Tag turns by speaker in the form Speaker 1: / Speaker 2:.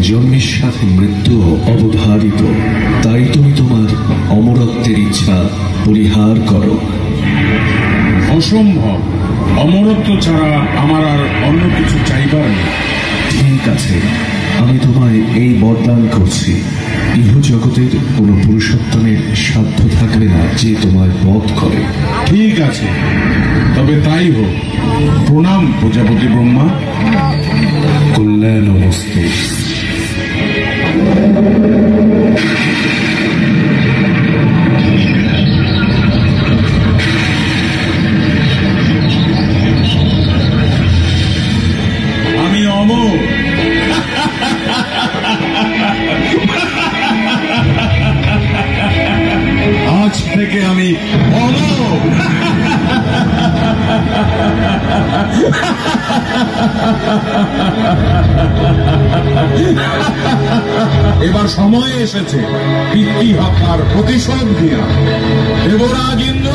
Speaker 1: জন্মের সাথে মৃত্যু অবধারিত, তাই তুমি তোমার অমরত্বের ইচ্ছা পরিহার করো।
Speaker 2: অসম্ভব, অমরত্ব ছাড়া আমার আর অন্য কিছু চাইবার নেই।
Speaker 1: ঠিক আছে, আমি তোমায় এই বরদান করছি, ইহ জগতের কোনো পুরুষোত্তমের সাধ্য থাকবে না যে তোমায় বধ করে।
Speaker 2: ঠিক আছে, তবে তাই হোক। প্রণাম প্রজাপতি ব্রহ্মা।
Speaker 1: কল্যাণমস্তু।
Speaker 2: আমি অমর। আজ থেকে আমি অমর। এবার সময় এসেছে পিতৃহত্যার প্রতিশোধ নেওয়া। দেবরাজ ইন্দ্র